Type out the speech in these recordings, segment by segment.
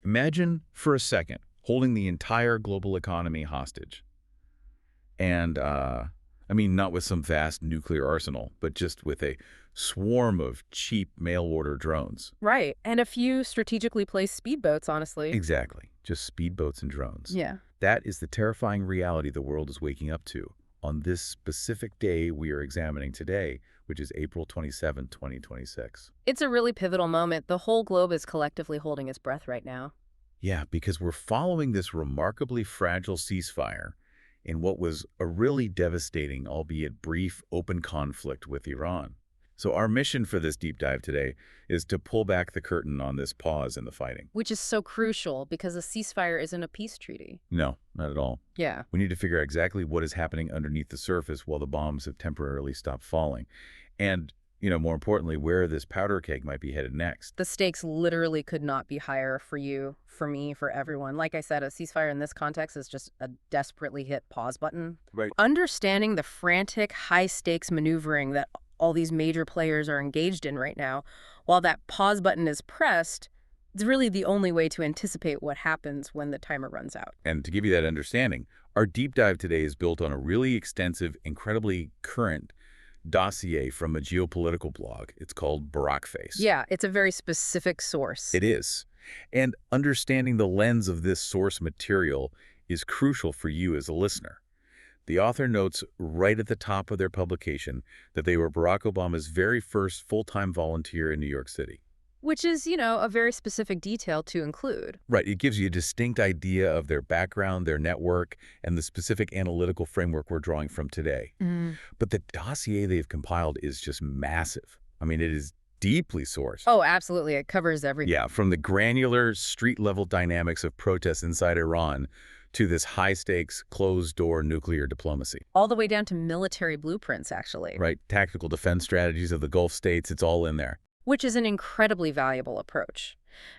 Imagine for a second holding the entire global economy hostage. And, I mean, not with some vast nuclear arsenal, but just with a swarm of cheap mail-order drones. Right. And a few strategically placed speedboats, honestly. Exactly. Just speedboats and drones. Yeah. That is the terrifying reality the world is waking up to on this specific day we are examining today, which is April 27, 2026. It's a really pivotal moment. The whole globe is collectively holding its breath right now. Yeah, because we're following this remarkably fragile ceasefire in what was a really devastating, albeit brief, open conflict with Iran. So our mission for this deep dive today is to pull back the curtain on this pause in the fighting. Which is so crucial because a ceasefire isn't a peace treaty. No, not at all. Yeah. We need to figure out exactly what is happening underneath the surface while the bombs have temporarily stopped falling. And, more importantly, where this powder keg might be headed next. The stakes literally could not be higher for you, for me, for everyone. Like I said, a ceasefire in this context is just a desperately hit pause button. Right. Understanding the frantic, high-stakes maneuvering that all these major players are engaged in right now, while that pause button is pressed, it's really the only way to anticipate what happens when the timer runs out. And to give you that understanding, our deep dive today is built on a really extensive, incredibly current dossier from a geopolitical blog. It's called Face. Yeah, it's a very specific source. It is. And understanding the lens of this source material is crucial for you as a listener. The author notes right at the top of their publication that they were Barack Obama's very first full-time volunteer in New York City. Which is, a very specific detail to include. Right. It gives you a distinct idea of their background, their network, and the specific analytical framework we're drawing from today. But the dossier they've compiled is just massive. I mean, it is deeply sourced. Oh, absolutely. It covers everything. Yeah, from the granular street-level dynamics of protests inside Iran to this high-stakes, closed-door nuclear diplomacy. All the way down to military blueprints, actually. Right. Tactical defense strategies of the Gulf states, it's all in there. Which is an incredibly valuable approach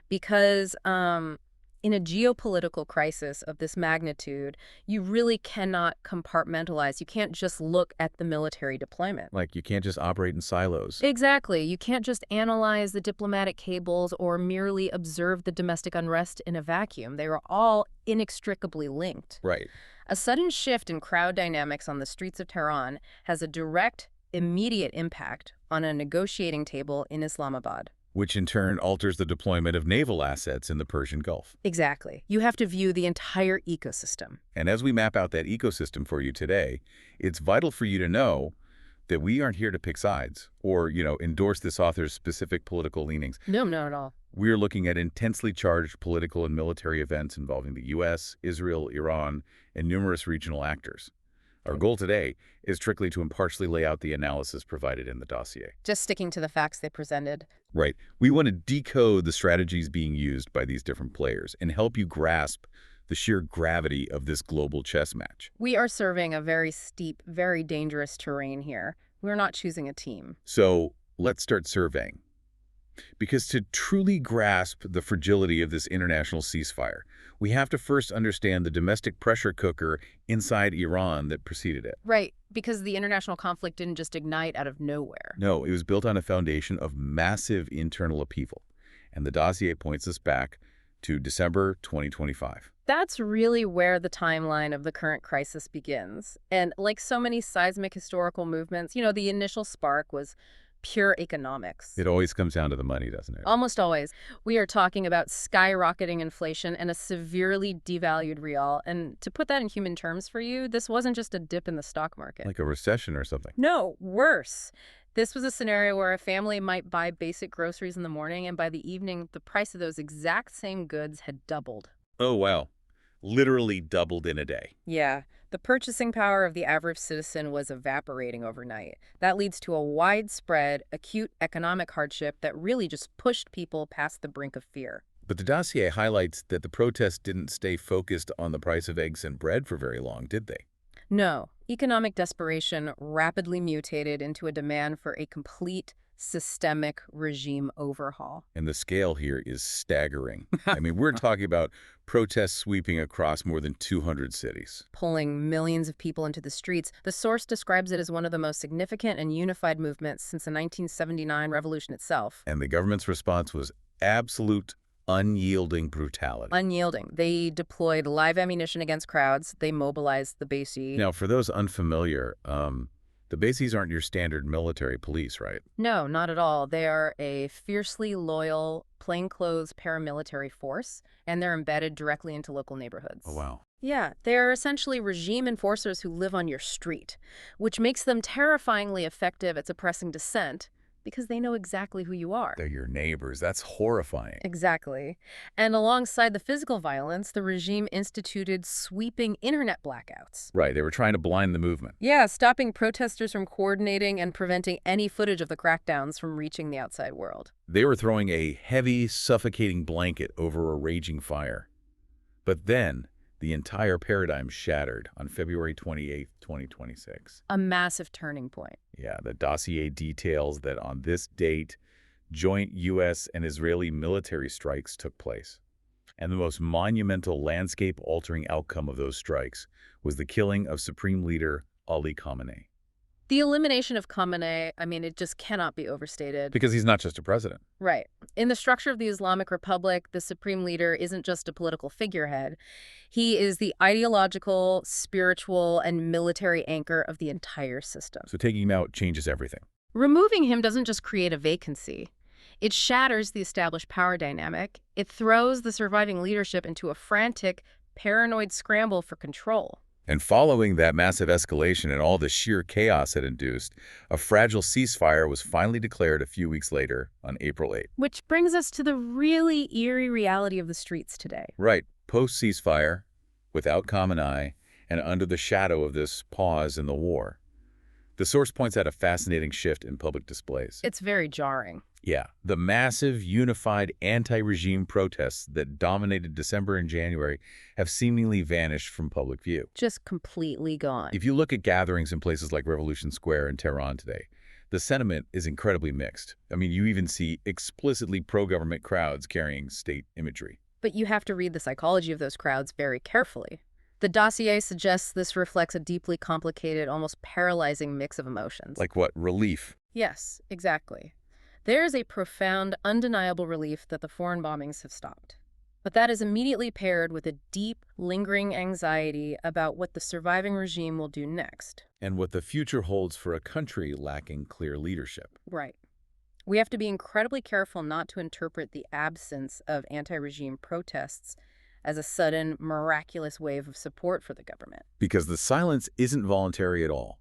because in a geopolitical crisis of this magnitude, you really cannot compartmentalize. You can't just look at the military deployment. Like, you can't just operate in silos. Exactly. You can't just analyze the diplomatic cables or merely observe the domestic unrest in a vacuum. They are all inextricably linked. Right. A sudden shift in crowd dynamics on the streets of Tehran has a direct, immediate impact on a negotiating table in Islamabad. Which in turn alters the deployment of naval assets in the Persian Gulf. Exactly. You have to view the entire ecosystem. And as we map out that ecosystem for you today, it's vital for you to know that we aren't here to pick sides or, endorse this author's specific political leanings. No, not at all. We're looking at intensely charged political and military events involving the U.S., Israel, Iran, and numerous regional actors. Our goal today is strictly to impartially lay out the analysis provided in the dossier. Just sticking to the facts they presented. Right. We want to decode the strategies being used by these different players and help you grasp the sheer gravity of this global chess match. We are serving a very steep, very dangerous terrain here. We're not choosing a team. So let's start surveying. Because to truly grasp the fragility of this international ceasefire, we have to first understand the domestic pressure cooker inside Iran that preceded it. Right, because the international conflict didn't just ignite out of nowhere. No, it was built on a foundation of massive internal upheaval. And the dossier points us back to December 2025. That's really where the timeline of the current crisis begins. And like so many seismic historical movements, the initial spark was pure economics. It always comes down to the money, doesn't it? Almost always. We are talking about skyrocketing inflation and a severely devalued real. And to put that in human terms for you, this wasn't just a dip in the stock market. Like a recession or something. No, worse. This was a scenario where a family might buy basic groceries in the morning, and by the evening, the price of those exact same goods had doubled. Oh, wow. Literally doubled in a day. Yeah. The purchasing power of the average citizen was evaporating overnight. That leads to a widespread, acute economic hardship that really just pushed people past the brink of fear. But the dossier highlights that the protests didn't stay focused on the price of eggs and bread for very long, did they? No. Economic desperation rapidly mutated into a demand for a complete, systemic regime overhaul. And the scale here is staggering. I mean, we're talking about protests sweeping across more than 200 cities. Pulling millions of people into the streets. The source describes it as one of the most significant and unified movements since the 1979 revolution itself. And the government's response was absolute, Unyielding brutality. Unyielding. They deployed live ammunition against crowds. They mobilized the Basi. Now, for those unfamiliar, the Basis aren't your standard military police, right? No, not at all. They are a fiercely loyal, plainclothes paramilitary force, and they're embedded directly into local neighborhoods. Oh, wow. Yeah, they're essentially regime enforcers who live on your street, which makes them terrifyingly effective at suppressing dissent because they know exactly who you are. They're your neighbors. That's horrifying. Exactly. And alongside the physical violence, the regime instituted sweeping internet blackouts. Right, they were trying to blind the movement. Yeah, stopping protesters from coordinating and preventing any footage of the crackdowns from reaching the outside world. They were throwing a heavy, suffocating blanket over a raging fire. But then, the entire paradigm shattered on February 28, 2026. A massive turning point. Yeah, the dossier details that on this date, joint U.S. and Israeli military strikes took place. And the most monumental landscape-altering outcome of those strikes was the killing of Supreme Leader Ali Khamenei. The elimination of Khamenei, I mean, it just cannot be overstated. Because he's not just a president. Right. In the structure of the Islamic Republic, the supreme leader isn't just a political figurehead. He is the ideological, spiritual, and military anchor of the entire system. So taking him out changes everything. Removing him doesn't just create a vacancy. It shatters the established power dynamic. It throws the surviving leadership into a frantic, paranoid scramble for control. And following that massive escalation and all the sheer chaos it induced, a fragile ceasefire was finally declared a few weeks later on April 8th. Which brings us to the really eerie reality of the streets today. Right, post-ceasefire, without Khamenei, and under the shadow of this pause in the war. The source points out a fascinating shift in public displays. It's very jarring. Yeah, the massive, unified anti-regime protests that dominated December and January have seemingly vanished from public view. Just completely gone. If you look at gatherings in places like Revolution Square in Tehran today, the sentiment is incredibly mixed. I mean, you even see explicitly pro-government crowds carrying state imagery. But you have to read the psychology of those crowds very carefully. The dossier suggests this reflects a deeply complicated, almost paralyzing mix of emotions. Like what? Relief. Yes, exactly. There is a profound, undeniable relief that the foreign bombings have stopped. But that is immediately paired with a deep, lingering anxiety about what the surviving regime will do next. And what the future holds for a country lacking clear leadership. Right. We have to be incredibly careful not to interpret the absence of anti-regime protests as a sudden, miraculous wave of support for the government. Because the silence isn't voluntary at all.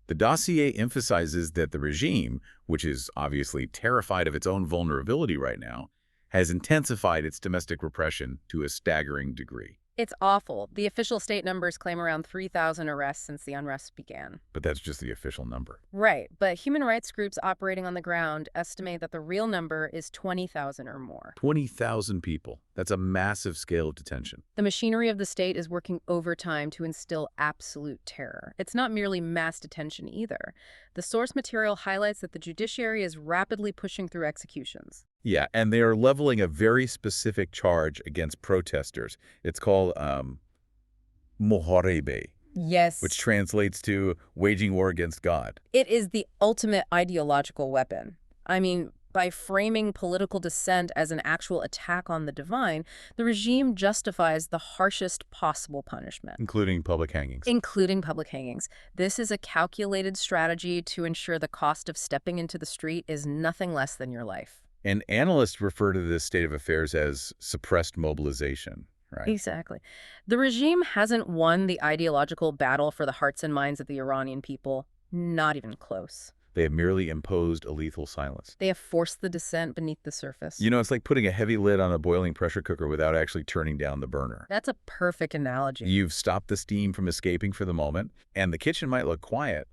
The dossier emphasizes that the regime, which is obviously terrified of its own vulnerability right now, has intensified its domestic repression to a staggering degree. It's awful. The official state numbers claim around 3,000 arrests since the unrest began. But that's just the official number. Right, but human rights groups operating on the ground estimate that the real number is 20,000 or more. 20,000 people. That's a massive scale of detention. The machinery of the state is working overtime to instill absolute terror. It's not merely mass detention either. The source material highlights that the judiciary is rapidly pushing through executions. Yeah, and they are leveling a very specific charge against protesters. It's called Moharebe, Yes. which translates to waging war against God. It is the ultimate ideological weapon. I mean, by framing political dissent as an actual attack on the divine, the regime justifies the harshest possible punishment. Including public hangings. Including public hangings. This is a calculated strategy to ensure the cost of stepping into the street is nothing less than your life. And analysts refer to this state of affairs as suppressed mobilization, right? Exactly. The regime hasn't won the ideological battle for the hearts and minds of the Iranian people. Not even close. They have merely imposed a lethal silence. They have forced the dissent beneath the surface. You know, it's like putting a heavy lid on a boiling pressure cooker without actually turning down the burner. That's a perfect analogy. You've stopped the steam from escaping for the moment, and the kitchen might look quiet,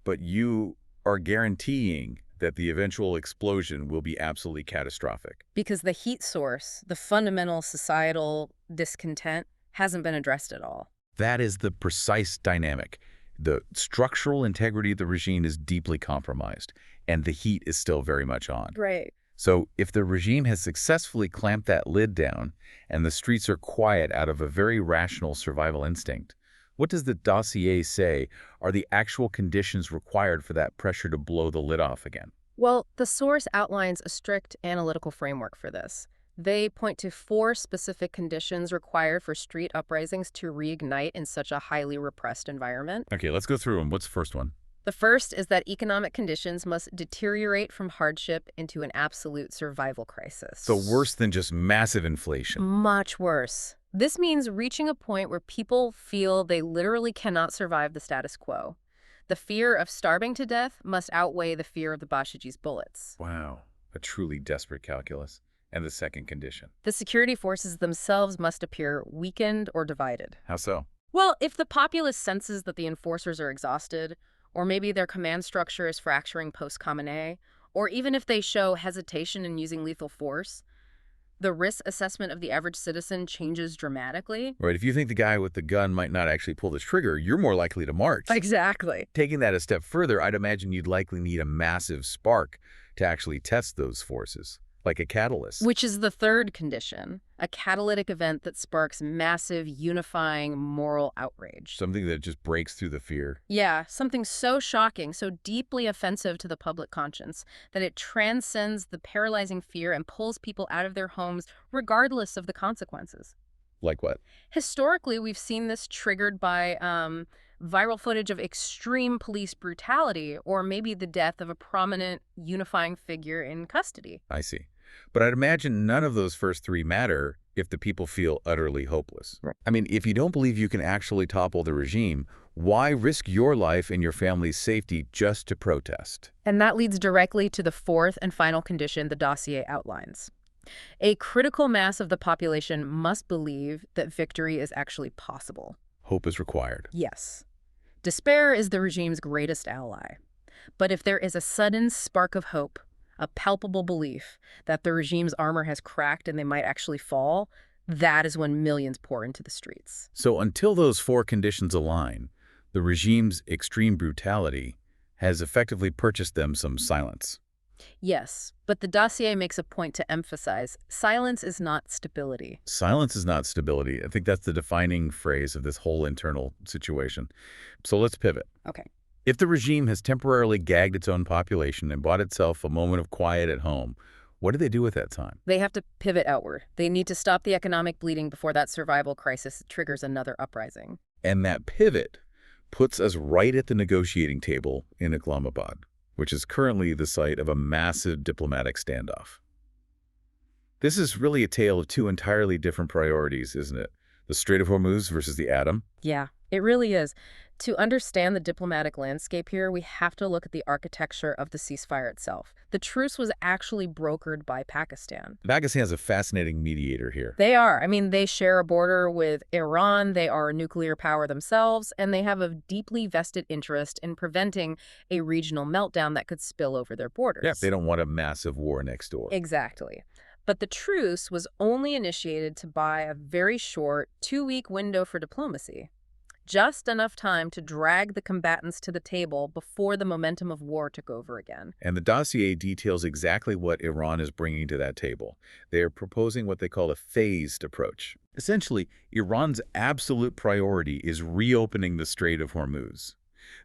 but you are guaranteeing that the eventual explosion will be absolutely catastrophic. Because the heat source, the fundamental societal discontent, hasn't been addressed at all. That is the precise dynamic. The structural integrity of the regime is deeply compromised, and the heat is still very much on. Right. So if the regime has successfully clamped that lid down, and the streets are quiet out of a very rational survival instinct, what does the dossier say are the actual conditions required for that pressure to blow the lid off again? Well, the source outlines a strict analytical framework for this. They point to 4 specific conditions required for street uprisings to reignite in such a highly repressed environment. Okay, let's go through them. What's the first one? The first is that economic conditions must deteriorate from hardship into an absolute survival crisis. So worse than just massive inflation. Much worse. This means reaching a point where people feel they literally cannot survive the status quo. The fear of starving to death must outweigh the fear of the Bashiji's bullets. Wow, a truly desperate calculus. And the second condition. The security forces themselves must appear weakened or divided. How so? Well, if the populace senses that the enforcers are exhausted, or maybe their command structure is fracturing post-Khamenei, or even if they show hesitation in using lethal force, the risk assessment of the average citizen changes dramatically. Right, if you think the guy with the gun might not actually pull the trigger, you're more likely to march. Exactly. Taking that a step further, I'd imagine you'd likely need a massive spark to actually test those forces, like a catalyst. Which is the third condition, a catalytic event that sparks massive, unifying moral outrage. Something that just breaks through the fear. Yeah, something so shocking, so deeply offensive to the public conscience, that it transcends the paralyzing fear and pulls people out of their homes regardless of the consequences. Like what? Historically, we've seen this triggered by viral footage of extreme police brutality, or maybe the death of a prominent unifying figure in custody. I see. But I'd imagine none of those first three matter if the people feel utterly hopeless. Right. I mean, if you don't believe you can actually topple the regime, why risk your life and your family's safety just to protest? And that leads directly to the fourth and final condition the dossier outlines. A critical mass of the population must believe that victory is actually possible. Hope is required. Yes. Despair is the regime's greatest ally. But if there is a sudden spark of hope, a palpable belief that the regime's armor has cracked and they might actually fall, that is when millions pour into the streets. So until those four conditions align, the regime's extreme brutality has effectively purchased them some silence. Yes, but the dossier makes a point to emphasize silence is not stability. Silence is not stability. I think that's the defining phrase of this whole internal situation. So let's pivot. Okay. If the regime has temporarily gagged its own population and bought itself a moment of quiet at home, what do they do with that time? They have to pivot outward. They need to stop the economic bleeding before that survival crisis triggers another uprising. And that pivot puts us right at the negotiating table in Islamabad, which is currently the site of a massive diplomatic standoff. This is really a tale of two entirely different priorities, isn't it? The Strait of Hormuz versus the atom. Yeah, it really is. To understand the diplomatic landscape here, we have to look at the architecture of the ceasefire itself. The truce was actually brokered by Pakistan. Pakistan is a fascinating mediator here. They are. I mean, they share a border with Iran, they are a nuclear power themselves, and they have a deeply vested interest in preventing a regional meltdown that could spill over their borders. Yeah, they don't want a massive war next door. Exactly. But the truce was only initiated to buy a very short 2-week window for diplomacy. Just enough time to drag the combatants to the table before the momentum of war took over again. And the dossier details exactly what Iran is bringing to that table. They are proposing what they call a phased approach. Essentially, Iran's absolute priority is reopening the Strait of Hormuz.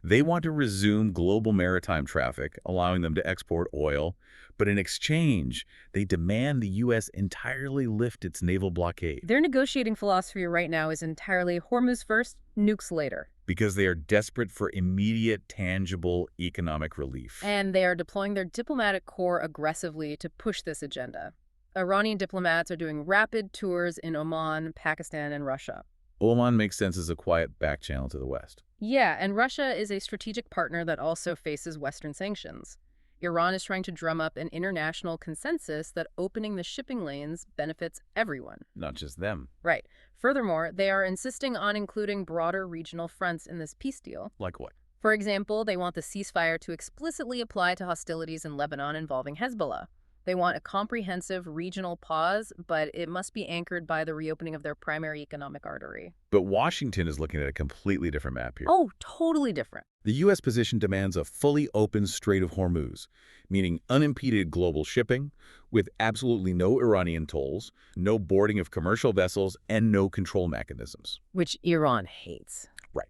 They want to resume global maritime traffic, allowing them to export oil, but in exchange, they demand the U.S. entirely lift its naval blockade. Their negotiating philosophy right now is entirely Hormuz first, nukes later. Because they are desperate for immediate, tangible economic relief. And they are deploying their diplomatic corps aggressively to push this agenda. Iranian diplomats are doing rapid tours in Oman, Pakistan, and Russia. Oman makes sense as a quiet back channel to the West. Yeah, and Russia is a strategic partner that also faces Western sanctions. Iran is trying to drum up an international consensus that opening the shipping lanes benefits everyone. Not just them. Right. Furthermore, they are insisting on including broader regional fronts in this peace deal. Like what? For example, they want the ceasefire to explicitly apply to hostilities in Lebanon involving Hezbollah. They want a comprehensive regional pause, but it must be anchored by the reopening of their primary economic artery. But Washington is looking at a completely different map here. Oh, totally different. The U.S. position demands a fully open Strait of Hormuz, meaning unimpeded global shipping, with absolutely no Iranian tolls, no boarding of commercial vessels, and no control mechanisms. Which Iran hates. Right.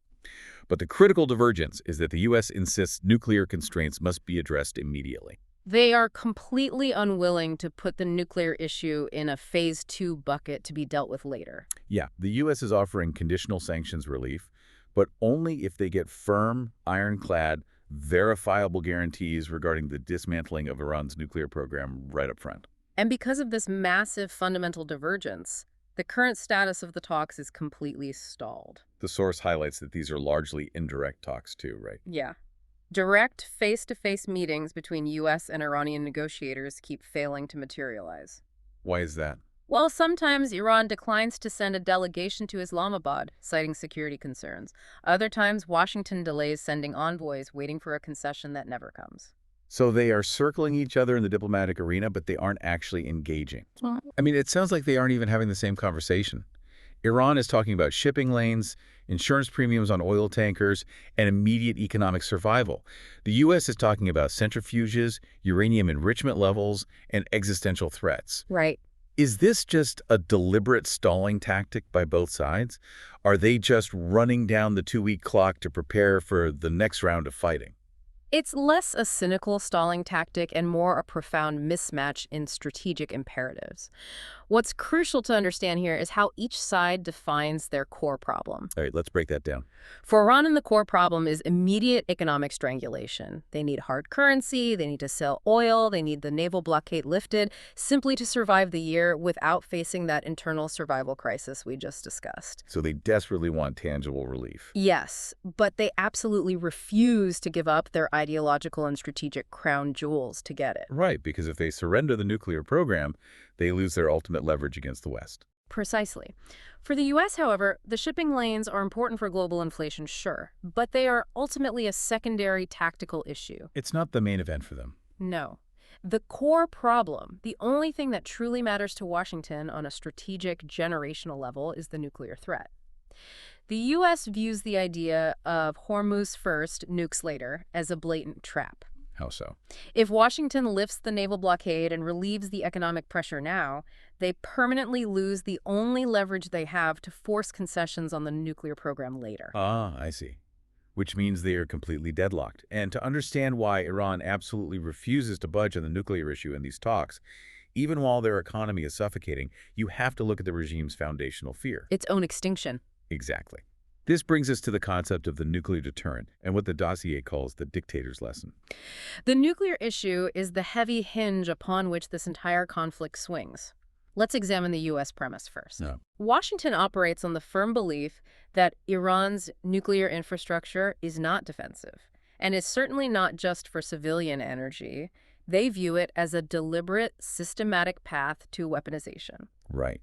But the critical divergence is that the U.S. insists nuclear constraints must be addressed immediately. They are completely unwilling to put the nuclear issue in a phase 2 bucket to be dealt with later. Yeah, the U.S. is offering conditional sanctions relief, but only if they get firm, ironclad, verifiable guarantees regarding the dismantling of Iran's nuclear program right up front. And because of this massive fundamental divergence, the current status of the talks is completely stalled. The source highlights that these are largely indirect talks too, right? Yeah. Direct face-to-face meetings between U.S. and Iranian negotiators keep failing to materialize. Why is that? Well, sometimes Iran declines to send a delegation to Islamabad, citing security concerns. Other times, Washington delays sending envoys, waiting for a concession that never comes. So they are circling each other in the diplomatic arena, but they aren't actually engaging. I mean, it sounds like they aren't even having the same conversation. Iran is talking about shipping lanes, insurance premiums on oil tankers, and immediate economic survival. The U.S. is talking about centrifuges, uranium enrichment levels, and existential threats. Right. Is this just a deliberate stalling tactic by both sides? Are they just running down the 2-week clock to prepare for the next round of fighting? It's less a cynical stalling tactic and more a profound mismatch in strategic imperatives. What's crucial to understand here is how each side defines their core problem. All right, let's break that down. For Iran, the core problem is immediate economic strangulation. They need hard currency, they need to sell oil, they need the naval blockade lifted, simply to survive the year without facing that internal survival crisis we just discussed. So they desperately want tangible relief. Yes, but they absolutely refuse to give up their ideological and strategic crown jewels to get it. Right, because if they surrender the nuclear program, they lose their ultimate leverage against the West. Precisely. For the U.S., however, the shipping lanes are important for global inflation, sure, but they are ultimately a secondary tactical issue. It's not the main event for them. No. The core problem, the only thing that truly matters to Washington on a strategic, generational level, is the nuclear threat. The U.S. views the idea of Hormuz first, nukes later, as a blatant trap. How so? If Washington lifts the naval blockade and relieves the economic pressure now, they permanently lose the only leverage they have to force concessions on the nuclear program later. Ah, I see. Which means they are completely deadlocked. And to understand why Iran absolutely refuses to budge on the nuclear issue in these talks, even while their economy is suffocating, you have to look at the regime's foundational fear. Its own extinction. Exactly. This brings us to the concept of the nuclear deterrent and what the dossier calls the dictator's lesson. The nuclear issue is the heavy hinge upon which this entire conflict swings. Let's examine the U.S. premise first. No. Washington operates on the firm belief that Iran's nuclear infrastructure is not defensive, and is certainly not just for civilian energy. They view it as a deliberate, systematic path to weaponization. Right.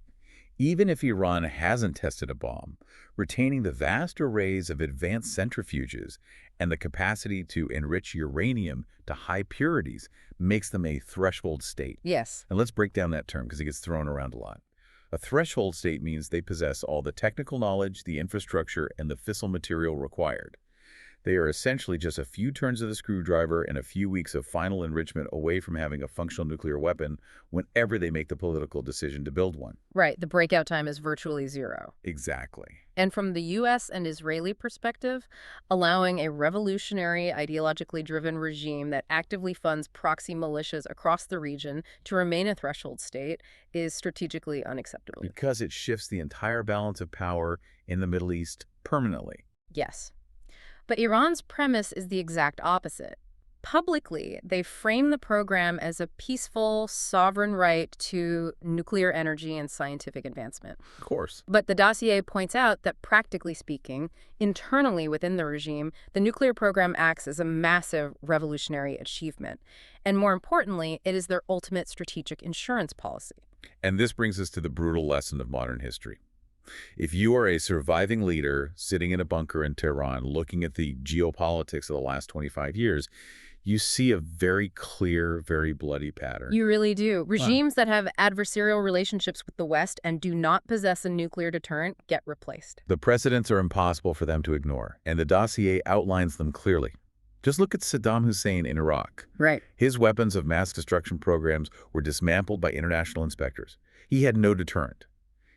Even if Iran hasn't tested a bomb, retaining the vast arrays of advanced centrifuges and the capacity to enrich uranium to high purities makes them a threshold state. Yes. And let's break down that term because it gets thrown around a lot. A threshold state means they possess all the technical knowledge, the infrastructure, and the fissile material required. They are essentially just a few turns of the screwdriver and a few weeks of final enrichment away from having a functional nuclear weapon whenever they make the political decision to build one. Right. The breakout time is virtually zero. Exactly. And from the U.S. and Israeli perspective, allowing a revolutionary, ideologically driven regime that actively funds proxy militias across the region to remain a threshold state is strategically unacceptable. Because it shifts the entire balance of power in the Middle East permanently. Yes. But Iran's premise is the exact opposite. Publicly, they frame the program as a peaceful, sovereign right to nuclear energy and scientific advancement. Of course. But the dossier points out that, practically speaking, internally within the regime, the nuclear program acts as a massive revolutionary achievement. And more importantly, it is their ultimate strategic insurance policy. And this brings us to the brutal lesson of modern history. If you are a surviving leader sitting in a bunker in Tehran looking at the geopolitics of the last 25 years, you see a very clear, very bloody pattern. You really do. Regimes that have adversarial relationships with the West and do not possess a nuclear deterrent get replaced. The precedents are impossible for them to ignore, and the dossier outlines them clearly. Just look at Saddam Hussein in Iraq. Right. His weapons of mass destruction programs were dismantled by international inspectors. He had no deterrent.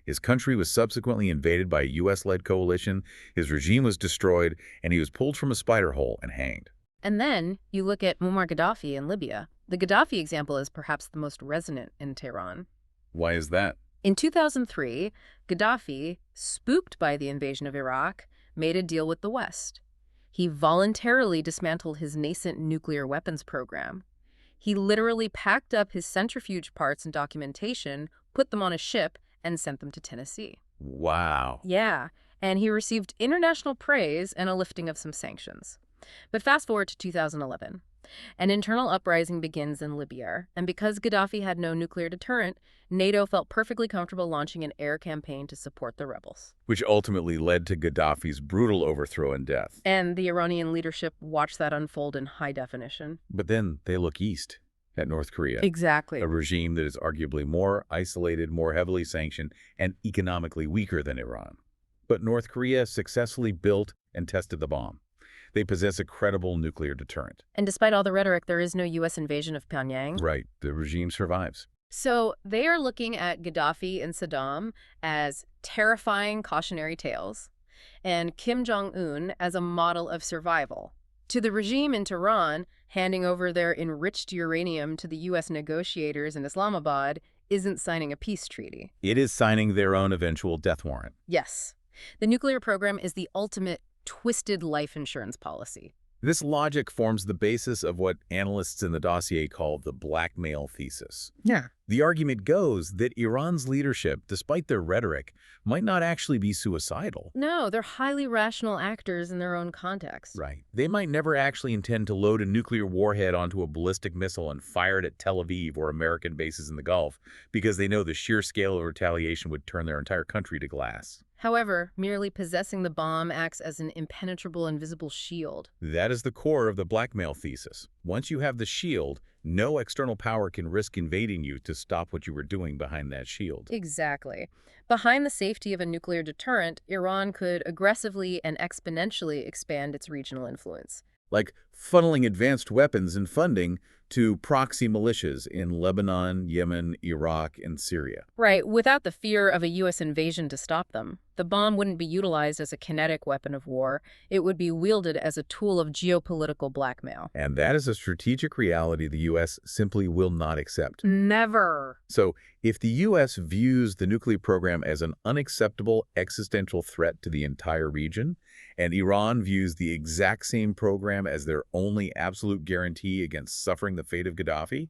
His country was subsequently invaded by a U.S.-led coalition, his regime was destroyed, and he was pulled from a spider hole and hanged. And then you look at Muammar Gaddafi in Libya. The Gaddafi example is perhaps the most resonant in Tehran. Why is that? In 2003, Gaddafi, spooked by the invasion of Iraq, made a deal with the West. He voluntarily dismantled his nascent nuclear weapons program. He literally packed up his centrifuge parts and documentation, put them on a ship, and sent them to Tennessee. Wow. Yeah, and he received international praise and a lifting of some sanctions. But fast forward to 2011. An internal uprising begins in Libya, and because Gaddafi had no nuclear deterrent, NATO felt perfectly comfortable launching an air campaign to support the rebels. Which ultimately led to Gaddafi's brutal overthrow and death. And the Iranian leadership watched that unfold in high definition. But then they look east at North Korea. Exactly. A regime that is arguably more isolated, more heavily sanctioned, and economically weaker than Iran. But North Korea successfully built and tested the bomb. They possess a credible nuclear deterrent. And despite all the rhetoric, there is no U.S. invasion of Pyongyang. Right. The regime survives. So they are looking at Gaddafi and Saddam as terrifying cautionary tales, and Kim Jong-un as a model of survival. To the regime in Tehran, handing over their enriched uranium to the U.S. negotiators in Islamabad isn't signing a peace treaty. It is signing their own eventual death warrant. Yes. The nuclear program is the ultimate twisted life insurance policy. This logic forms the basis of what analysts in the dossier call the blackmail thesis. Yeah. The argument goes that Iran's leadership, despite their rhetoric, might not actually be suicidal. No, they're highly rational actors in their own context. Right. They might never actually intend to load a nuclear warhead onto a ballistic missile and fire it at Tel Aviv or American bases in the Gulf because they know the sheer scale of retaliation would turn their entire country to glass. However, merely possessing the bomb acts as an impenetrable, invisible shield. That is the core of the blackmail thesis. Once you have the shield, no external power can risk invading you to stop what you were doing behind that shield. Exactly. Behind the safety of a nuclear deterrent, Iran could aggressively and exponentially expand its regional influence. Like funneling advanced weapons and funding to proxy militias in Lebanon, Yemen, Iraq, and Syria. Right, without the fear of a U.S. invasion to stop them. The bomb wouldn't be utilized as a kinetic weapon of war. It would be wielded as a tool of geopolitical blackmail. And that is a strategic reality the U.S. simply will not accept. Never. So, if the U.S. views the nuclear program as an unacceptable existential threat to the entire region, and Iran views the exact same program as their only absolute guarantee against suffering the fate of Gaddafi,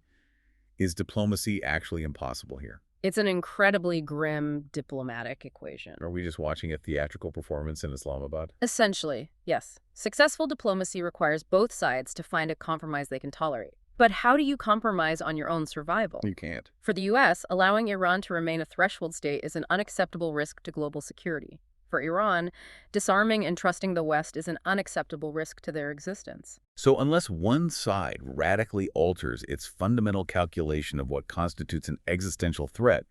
is diplomacy actually impossible here? It's an incredibly grim diplomatic equation. Are we just watching a theatrical performance in Islamabad? Essentially, yes. Successful diplomacy requires both sides to find a compromise they can tolerate. But how do you compromise on your own survival? You can't. For the U.S., allowing Iran to remain a threshold state is an unacceptable risk to global security. For Iran, disarming and trusting the West is an unacceptable risk to their existence. So unless one side radically alters its fundamental calculation of what constitutes an existential threat,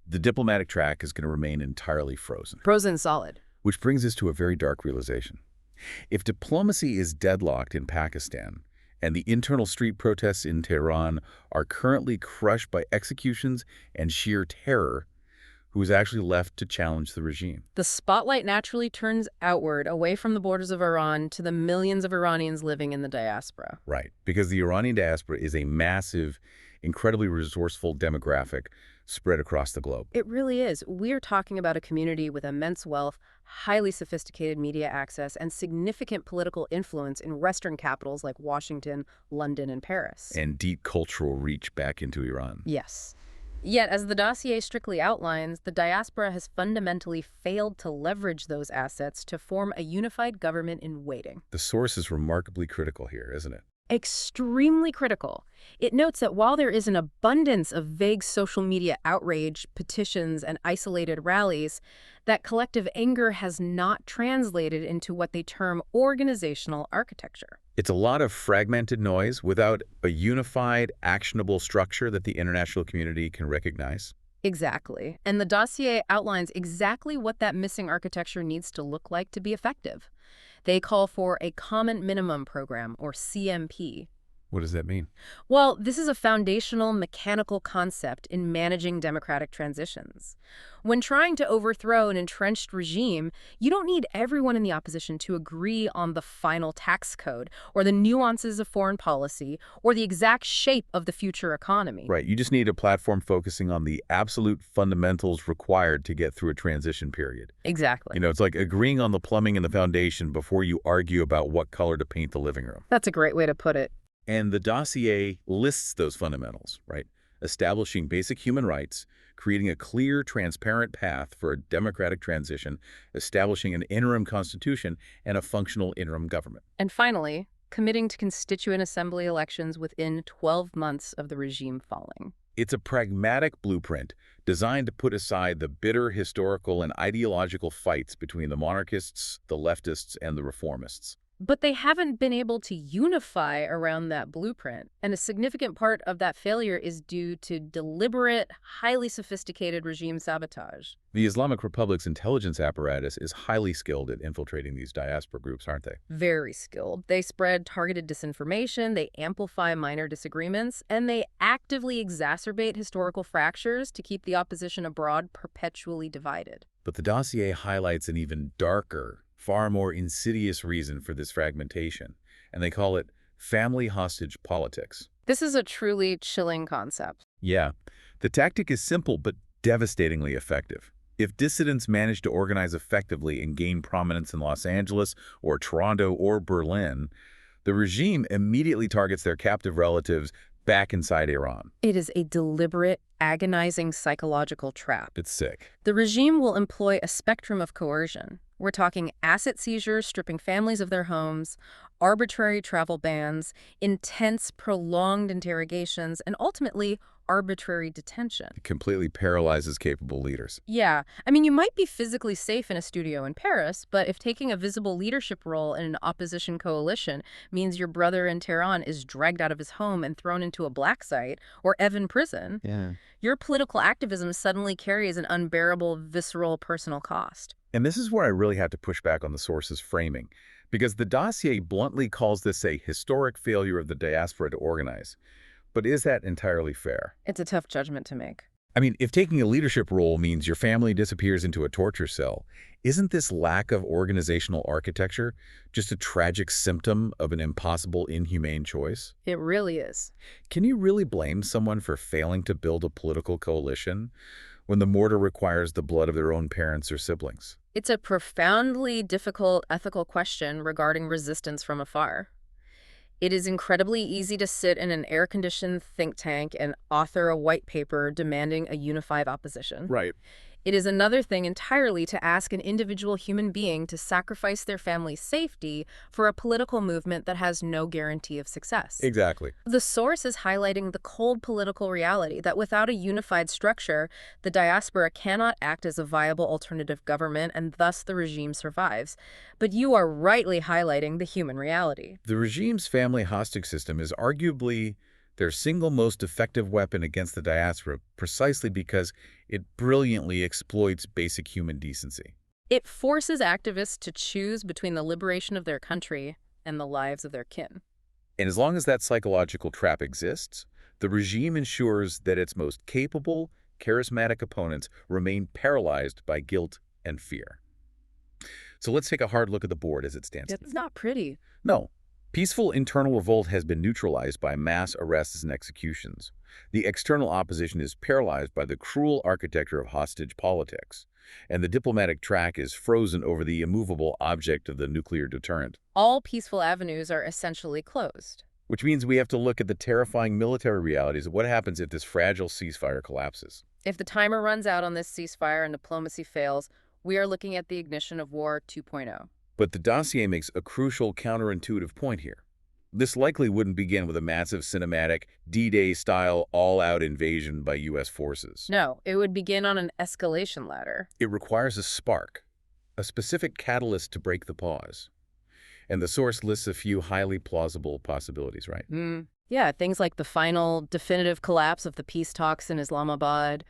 the diplomatic track is going to remain entirely frozen. Frozen solid. Which brings us to a very dark realization. If diplomacy is deadlocked in Pakistan, and the internal street protests in Tehran are currently crushed by executions and sheer terror, who is actually left to challenge the regime? The spotlight naturally turns outward, away from the borders of Iran to the millions of Iranians living in the diaspora. Right, because the Iranian diaspora is a massive, incredibly resourceful demographic spread across the globe. It really is. We're talking about a community with immense wealth, highly sophisticated media access, and significant political influence in Western capitals like Washington, London, and Paris. And deep cultural reach back into Iran. Yes. Yet, as the dossier strictly outlines, the diaspora has fundamentally failed to leverage those assets to form a unified government in waiting. The source is remarkably critical here, isn't it? Extremely critical. It notes that while there is an abundance of vague social media outrage, petitions, and isolated rallies, that collective anger has not translated into what they term organizational architecture. It's a lot of fragmented noise without a unified, actionable structure that the international community can recognize. Exactly. And the dossier outlines exactly what that missing architecture needs to look like to be effective. They call for a Common Minimum Program, or CMP. What does that mean? Well, this is a foundational mechanical concept in managing democratic transitions. When trying to overthrow an entrenched regime, you don't need everyone in the opposition to agree on the final tax code or the nuances of foreign policy or the exact shape of the future economy. Right, you just need a platform focusing on the absolute fundamentals required to get through a transition period. Exactly. It's like agreeing on the plumbing and the foundation before you argue about what color to paint the living room. That's a great way to put it. And the dossier lists those fundamentals, right? Establishing basic human rights, creating a clear, transparent path for a democratic transition, establishing an interim constitution, and a functional interim government. And finally, committing to constituent assembly elections within 12 months of the regime falling. It's a pragmatic blueprint designed to put aside the bitter historical and ideological fights between the monarchists, the leftists, and the reformists. But they haven't been able to unify around that blueprint, and a significant part of that failure is due to deliberate, highly sophisticated regime sabotage. The Islamic Republic's intelligence apparatus is highly skilled at infiltrating these diaspora groups, aren't they? Very skilled. They spread targeted disinformation, they amplify minor disagreements, and they actively exacerbate historical fractures to keep the opposition abroad perpetually divided. But the dossier highlights an even darker, far more insidious reason for this fragmentation, and they call it family hostage politics. This is a truly chilling concept. Yeah, the tactic is simple but devastatingly effective. If dissidents manage to organize effectively and gain prominence in Los Angeles or Toronto or Berlin, the regime immediately targets their captive relatives back inside Iran. It is a deliberate, agonizing psychological trap. It's sick. The regime will employ a spectrum of coercion. We're talking asset seizures, stripping families of their homes, arbitrary travel bans, intense, prolonged interrogations, and ultimately, arbitrary detention. It completely paralyzes capable leaders. Yeah, I mean, you might be physically safe in a studio in Paris, but if taking a visible leadership role in an opposition coalition means your brother in Tehran is dragged out of his home and thrown into a black site or Evin prison, your political activism suddenly carries an unbearable, visceral, personal cost. And this is where I really have to push back on the source's framing, because the dossier bluntly calls this a historic failure of the diaspora to organize. But is that entirely fair? It's a tough judgment to make. I mean, if taking a leadership role means your family disappears into a torture cell, isn't this lack of organizational architecture just a tragic symptom of an impossible, inhumane choice? It really is. Can you really blame someone for failing to build a political coalition when the mortar requires the blood of their own parents or siblings? It's a profoundly difficult ethical question regarding resistance from afar. It is incredibly easy to sit in an air-conditioned think tank and author a white paper demanding a unified opposition. Right. It is another thing entirely to ask an individual human being to sacrifice their family's safety for a political movement that has no guarantee of success. Exactly. The source is highlighting the cold political reality that without a unified structure, the diaspora cannot act as a viable alternative government, and thus the regime survives. But you are rightly highlighting the human reality. The regime's family hostage system is arguably their single most effective weapon against the diaspora, precisely because it brilliantly exploits basic human decency. It forces activists to choose between the liberation of their country and the lives of their kin. And as long as that psychological trap exists, the regime ensures that its most capable, charismatic opponents remain paralyzed by guilt and fear. So let's take a hard look at the board as it stands. It's not pretty. No. Peaceful internal revolt has been neutralized by mass arrests and executions. The external opposition is paralyzed by the cruel architecture of hostage politics, and the diplomatic track is frozen over the immovable object of the nuclear deterrent. All peaceful avenues are essentially closed. Which means we have to look at the terrifying military realities of what happens if this fragile ceasefire collapses. If the timer runs out on this ceasefire and diplomacy fails, we are looking at the ignition of War 2.0. But the dossier makes a crucial counterintuitive point here. This likely wouldn't begin with a massive cinematic, D-Day-style all-out invasion by U.S. forces. No, it would begin on an escalation ladder. It requires a spark, a specific catalyst to break the pause. And the source lists a few highly plausible possibilities, right? Yeah, things like the final definitive collapse of the peace talks in Islamabad,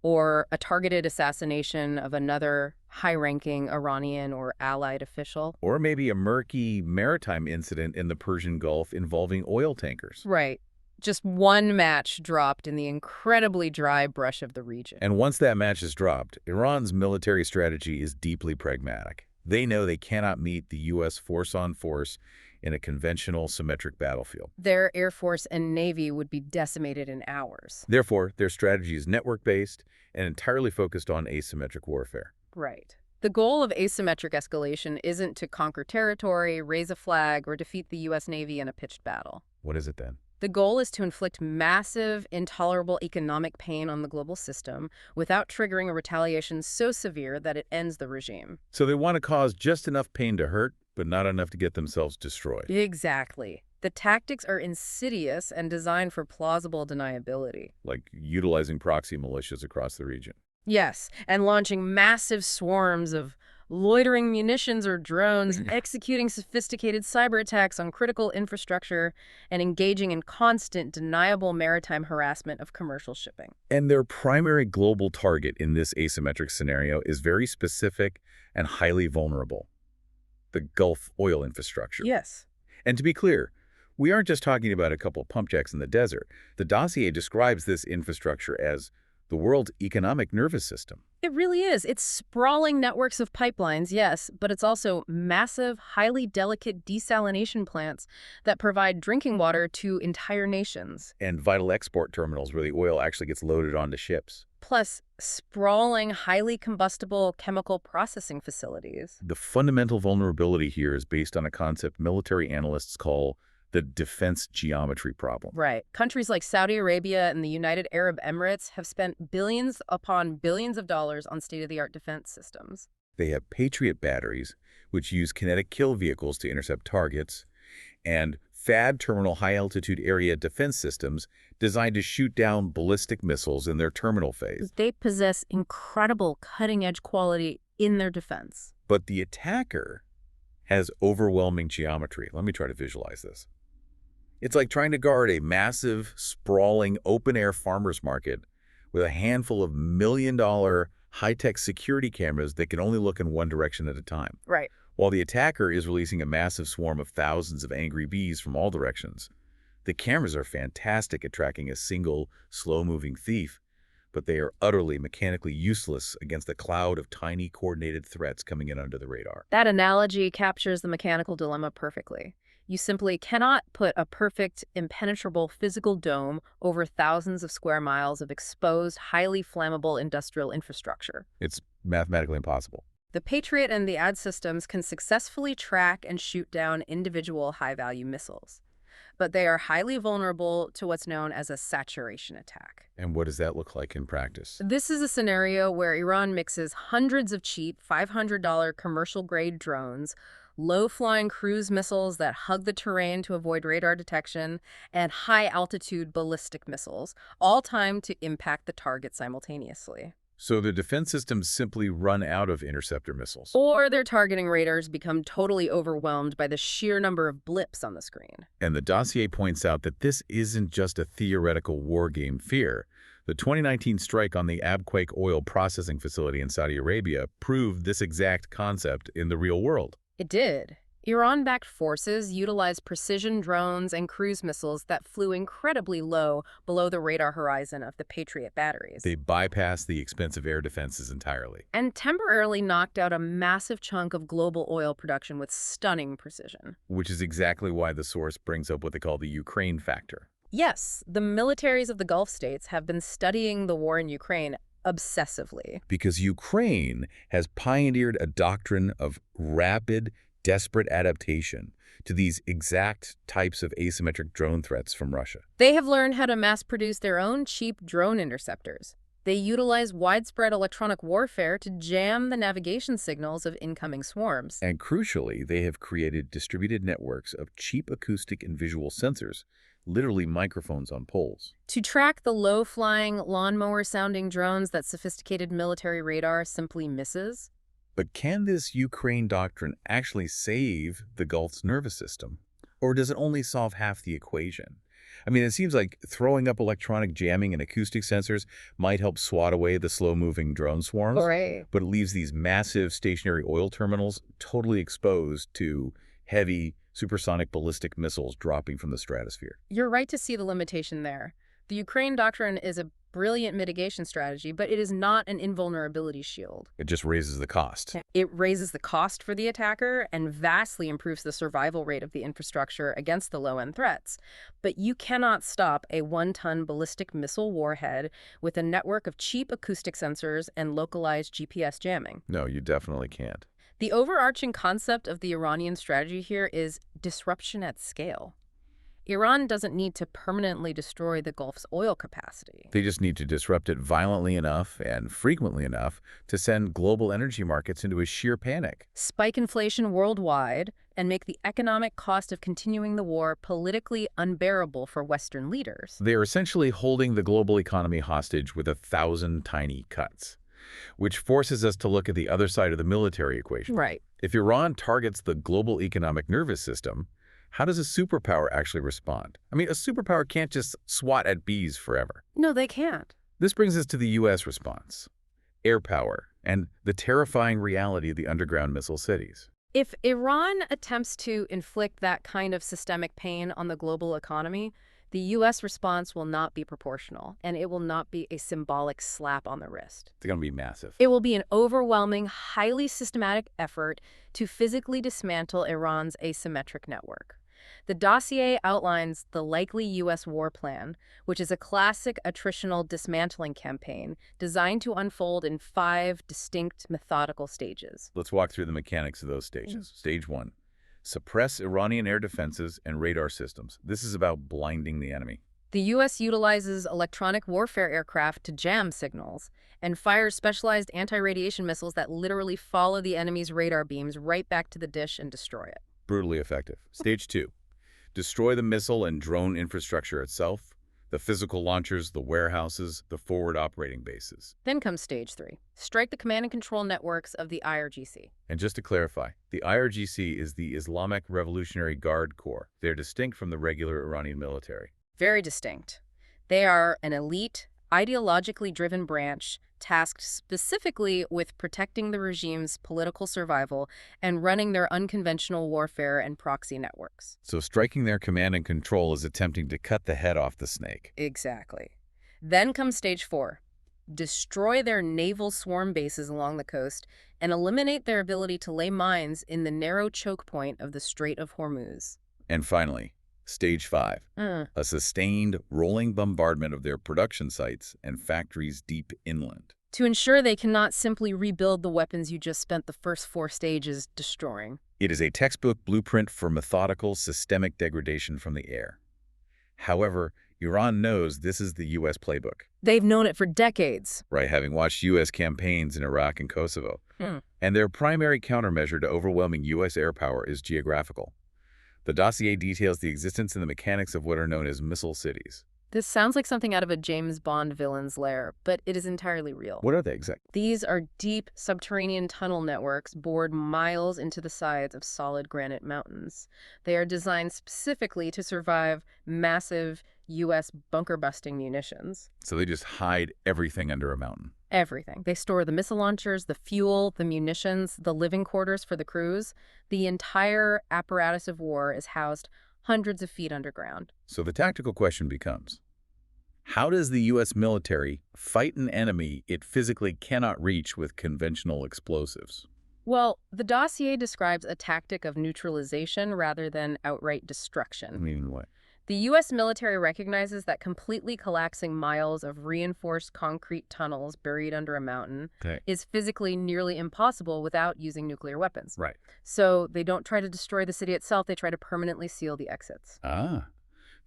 or a targeted assassination of another high-ranking Iranian or allied official. Or maybe a murky maritime incident in the Persian Gulf involving oil tankers. Right. Just one match dropped in the incredibly dry brush of the region. And once that match is dropped, Iran's military strategy is deeply pragmatic. They know they cannot meet the U.S. force-on-force in a conventional symmetric battlefield. Their Air Force and Navy would be decimated in hours. Therefore, their strategy is network-based and entirely focused on asymmetric warfare. Right. The goal of asymmetric escalation isn't to conquer territory, raise a flag, or defeat the U.S. Navy in a pitched battle. What is it then? The goal is to inflict massive, intolerable economic pain on the global system without triggering a retaliation so severe that it ends the regime. So they want to cause just enough pain to hurt, but not enough to get themselves destroyed. Exactly. The tactics are insidious and designed for plausible deniability. Like utilizing proxy militias across the region. Yes, and launching massive swarms of loitering munitions or drones, executing sophisticated cyber attacks on critical infrastructure, and engaging in constant, deniable maritime harassment of commercial shipping. And their primary global target in this asymmetric scenario is very specific and highly vulnerable: the Gulf oil infrastructure. Yes. And to be clear, we aren't just talking about a couple of pump jacks in the desert. The dossier describes this infrastructure as the world's economic nervous system. It really is. It's sprawling networks of pipelines, yes, but it's also massive, highly delicate desalination plants that provide drinking water to entire nations. And vital export terminals where the oil actually gets loaded onto ships. Plus, sprawling, highly combustible chemical processing facilities. The fundamental vulnerability here is based on a concept military analysts call the defense geometry problem. Right. Countries like Saudi Arabia and the United Arab Emirates have spent billions upon billions of dollars on state-of-the-art defense systems. They have Patriot batteries, which use kinetic kill vehicles to intercept targets, and THAAD terminal high-altitude area defense systems designed to shoot down ballistic missiles in their terminal phase. They possess incredible cutting-edge quality in their defense. But the attacker has overwhelming geometry. Let me try to visualize this. It's like trying to guard a massive, sprawling, open-air farmer's market with a handful of million-dollar high-tech security cameras that can only look in one direction at a time. Right. While the attacker is releasing a massive swarm of thousands of angry bees from all directions. The cameras are fantastic at tracking a single, slow-moving thief, but they are utterly mechanically useless against the cloud of tiny, coordinated threats coming in under the radar. That analogy captures the mechanical dilemma perfectly. You simply cannot put a perfect, impenetrable physical dome over thousands of square miles of exposed, highly flammable industrial infrastructure. It's mathematically impossible. The Patriot and the AD systems can successfully track and shoot down individual high-value missiles, but they are highly vulnerable to what's known as a saturation attack. And what does that look like in practice? This is a scenario where Iran mixes hundreds of cheap $500 commercial-grade drones, low-flying cruise missiles that hug the terrain to avoid radar detection, and high-altitude ballistic missiles, all timed to impact the target simultaneously. So the defense systems simply run out of interceptor missiles. Or their targeting radars become totally overwhelmed by the sheer number of blips on the screen. And the dossier points out that this isn't just a theoretical war game fear. The 2019 strike on the Abqaiq oil processing facility in Saudi Arabia proved this exact concept in the real world. It did. Iran-backed forces utilized precision drones and cruise missiles that flew incredibly low below the radar horizon of the Patriot batteries. They bypassed the expensive air defenses entirely. And temporarily knocked out a massive chunk of global oil production with stunning precision. Which is exactly why the source brings up what they call the Ukraine factor. Yes, the militaries of the Gulf states have been studying the war in Ukraine obsessively. Because Ukraine has pioneered a doctrine of rapid, desperate adaptation to these exact types of asymmetric drone threats from Russia. They have learned how to mass-produce their own cheap drone interceptors. They utilize widespread electronic warfare to jam the navigation signals of incoming swarms. And crucially, they have created distributed networks of cheap acoustic and visual sensors, literally microphones on poles, to track the low-flying, lawnmower-sounding drones that sophisticated military radar simply misses. But can this Ukraine doctrine actually save the Gulf's nervous system? Or does it only solve half the equation? I mean, it seems like throwing up electronic jamming and acoustic sensors might help swat away the slow-moving drone swarms, Right. but it leaves these massive stationary oil terminals totally exposed to heavy supersonic ballistic missiles dropping from the stratosphere. You're right to see the limitation there. The Ukraine doctrine is a brilliant mitigation strategy, but it is not an invulnerability shield. It just raises the cost. It raises the cost for the attacker and vastly improves the survival rate of the infrastructure against the low-end threats. But you cannot stop a 1-ton ballistic missile warhead with a network of cheap acoustic sensors and localized GPS jamming. No, you definitely can't. The overarching concept of the Iranian strategy here is disruption at scale. Iran doesn't need to permanently destroy the Gulf's oil capacity. They just need to disrupt it violently enough and frequently enough to send global energy markets into a sheer panic. Spike inflation worldwide and make the economic cost of continuing the war politically unbearable for Western leaders. They are essentially holding the global economy hostage with 1,000 tiny cuts, which forces us to look at the other side of the military equation. Right. If Iran targets the global economic nervous system, how does a superpower actually respond? I mean, a superpower can't just swat at bees forever. No, they can't. This brings us to the U.S. response: air power and the terrifying reality of the underground missile cities. If Iran attempts to inflict that kind of systemic pain on the global economy, the U.S. response will not be proportional, and it will not be a symbolic slap on the wrist. It's going to be massive. It will be an overwhelming, highly systematic effort to physically dismantle Iran's asymmetric network. The dossier outlines the likely U.S. war plan, which is a classic attritional dismantling campaign designed to unfold in 5 distinct methodical stages. Let's walk through the mechanics of those stages. Stage 1. Suppress Iranian air defenses and radar systems. This is about blinding the enemy. The U.S. utilizes electronic warfare aircraft to jam signals and fires specialized anti-radiation missiles that literally follow the enemy's radar beams right back to the dish and destroy it. Brutally effective. Stage 2. Destroy the missile and drone infrastructure itself, the physical launchers, the warehouses, the forward operating bases. Then comes Stage 3. Strike the command and control networks of the IRGC. And just to clarify, the IRGC is the Islamic Revolutionary Guard Corps. They're distinct from the regular Iranian military. Very distinct. They are an elite, ideologically driven branch tasked specifically with protecting the regime's political survival and running their unconventional warfare and proxy networks. So striking their command and control is attempting to cut the head off the snake. Exactly. Then comes Stage 4. Destroy their naval swarm bases along the coast and eliminate their ability to lay mines in the narrow choke point of the Strait of Hormuz. And finally, Stage 5. A sustained rolling bombardment of their production sites and factories deep inland. To ensure they cannot simply rebuild the weapons you just spent the first 4 stages destroying. It is a textbook blueprint for methodical, systemic degradation from the air. However, Iran knows this is the U.S. playbook. They've known it for decades. Right, having watched U.S. campaigns in Iraq and Kosovo. And their primary countermeasure to overwhelming U.S. air power is geographical. The dossier details the existence and the mechanics of what are known as missile cities. This sounds like something out of a James Bond villain's lair, but it is entirely real. What are they exactly? These are deep subterranean tunnel networks bored miles into the sides of solid granite mountains. They are designed specifically to survive massive U.S. bunker-busting munitions. So they just hide everything under a mountain. Everything. They store the missile launchers, the fuel, the munitions, the living quarters for the crews. The entire apparatus of war is housed hundreds of feet underground. So the tactical question becomes, how does the U.S. military fight an enemy it physically cannot reach with conventional explosives? Well, the dossier describes a tactic of neutralization rather than outright destruction. Meaning what? The U.S. military recognizes that completely collapsing miles of reinforced concrete tunnels buried under a mountain is physically nearly impossible without using nuclear weapons. Right. So they don't try to destroy the city itself, they try to permanently seal the exits.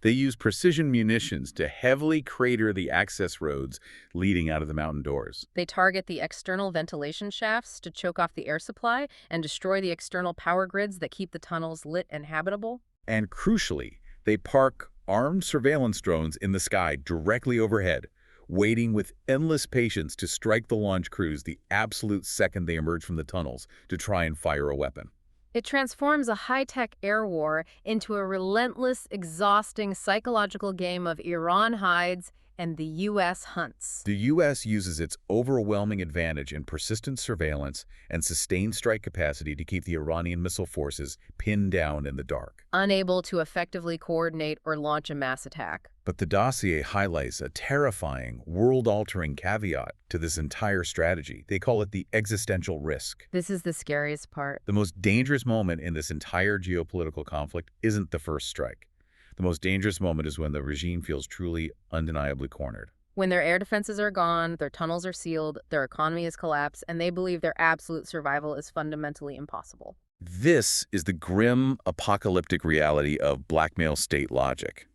They use precision munitions to heavily crater the access roads leading out of the mountain doors. They target the external ventilation shafts to choke off the air supply and destroy the external power grids that keep the tunnels lit and habitable. And crucially, they park armed surveillance drones in the sky directly overhead, waiting with endless patience to strike the launch crews the absolute second they emerge from the tunnels to try and fire a weapon. It transforms a high-tech air war into a relentless, exhausting psychological game of Iran hides and the U.S. hunts. The U.S. uses its overwhelming advantage in persistent surveillance and sustained strike capacity to keep the Iranian missile forces pinned down in the dark. Unable to effectively coordinate or launch a mass attack. But the dossier highlights a terrifying, world-altering caveat to this entire strategy. They call it the existential risk. This is the scariest part. The most dangerous moment in this entire geopolitical conflict isn't the first strike. The most dangerous moment is when the regime feels truly, undeniably cornered. When their air defenses are gone, their tunnels are sealed, their economy is collapsed, and they believe their absolute survival is fundamentally impossible. This is the grim, apocalyptic reality of blackmail state logic.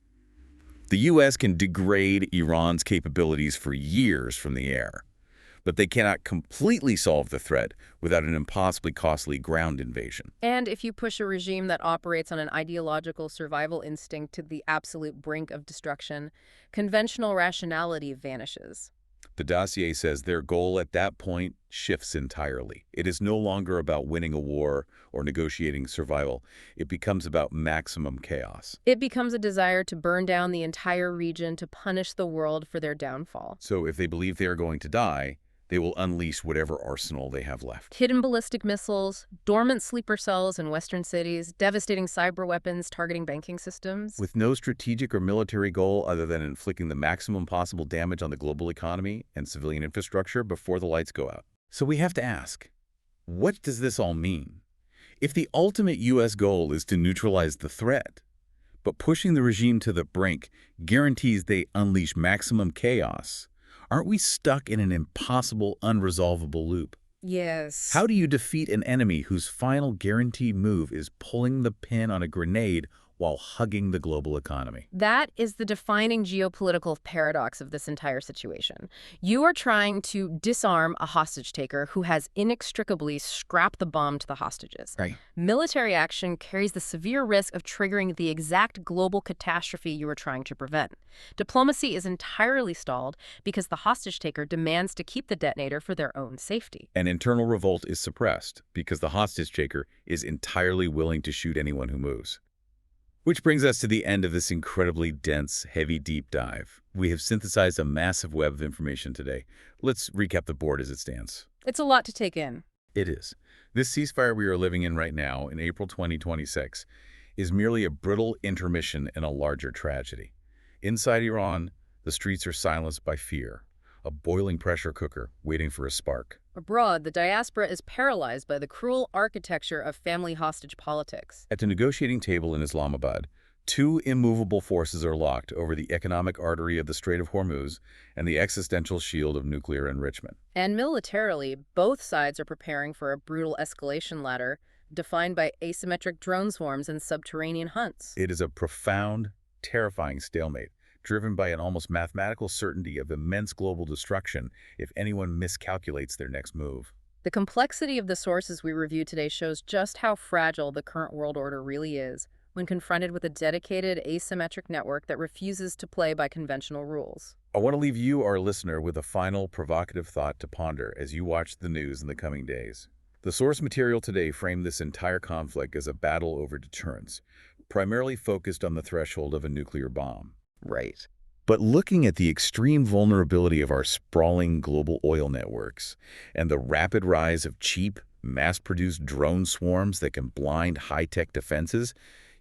The U.S. can degrade Iran's capabilities for years from the air, but they cannot completely solve the threat without an impossibly costly ground invasion. And if you push a regime that operates on an ideological survival instinct to the absolute brink of destruction, conventional rationality vanishes. The dossier says their goal at that point shifts entirely. It is no longer about winning a war or negotiating survival. It becomes about maximum chaos. It becomes a desire to burn down the entire region to punish the world for their downfall. So if they believe they are going to die, they will unleash whatever arsenal they have left. Hidden ballistic missiles, dormant sleeper cells in Western cities, devastating cyber weapons targeting banking systems. With no strategic or military goal other than inflicting the maximum possible damage on the global economy and civilian infrastructure before the lights go out. So we have to ask, what does this all mean? If the ultimate U.S. goal is to neutralize the threat, but pushing the regime to the brink guarantees they unleash maximum chaos, aren't we stuck in an impossible, unresolvable loop? Yes. How do you defeat an enemy whose final guaranteed move is pulling the pin on a grenade while hugging the global economy? That is the defining geopolitical paradox of this entire situation. You are trying to disarm a hostage taker who has inextricably strapped the bomb to the hostages. Right. Military action carries the severe risk of triggering the exact global catastrophe you are trying to prevent. Diplomacy is entirely stalled because the hostage taker demands to keep the detonator for their own safety. And internal revolt is suppressed because the hostage taker is entirely willing to shoot anyone who moves. Which brings us to the end of this incredibly dense, heavy deep dive. We have synthesized a massive web of information today. Let's recap the board as it stands. It's a lot to take in. It is. This ceasefire we are living in right now, in April 2026, is merely a brittle intermission in a larger tragedy. Inside Iran, the streets are silenced by fear, a boiling pressure cooker waiting for a spark. Abroad, the diaspora is paralyzed by the cruel architecture of family hostage politics. At the negotiating table in Islamabad, two immovable forces are locked over the economic artery of the Strait of Hormuz and the existential shield of nuclear enrichment. And militarily, both sides are preparing for a brutal escalation ladder defined by asymmetric drone swarms and subterranean hunts. It is a profound, terrifying stalemate, driven by an almost mathematical certainty of immense global destruction if anyone miscalculates their next move. The complexity of the sources we review today shows just how fragile the current world order really is when confronted with a dedicated asymmetric network that refuses to play by conventional rules. I want to leave you, our listener, with a final provocative thought to ponder as you watch the news in the coming days. The source material today framed this entire conflict as a battle over deterrence, primarily focused on the threshold of a nuclear bomb. Right. But looking at the extreme vulnerability of our sprawling global oil networks and the rapid rise of cheap, mass-produced drone swarms that can blind high-tech defenses,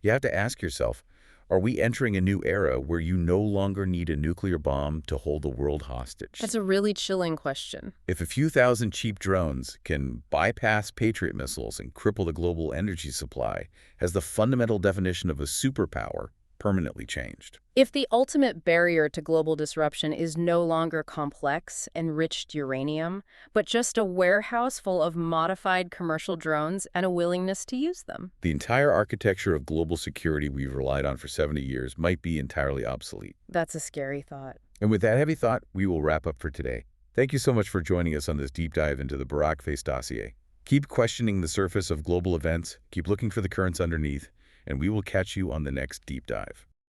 you have to ask yourself, are we entering a new era where you no longer need a nuclear bomb to hold the world hostage? That's a really chilling question. If a few thousand cheap drones can bypass Patriot missiles and cripple the global energy supply, has the fundamental definition of a superpower permanently changed? If the ultimate barrier to global disruption is no longer complex, enriched uranium, but just a warehouse full of modified commercial drones and a willingness to use them, the entire architecture of global security we've relied on for 70 years might be entirely obsolete. that's a scary thought. And with that heavy thought, we will wrap up for today. Thank you so much for joining us on this deep dive into the Barak Face dossier. Keep questioning the surface of global events, keep looking for the currents underneath, and we will catch you on the next deep dive.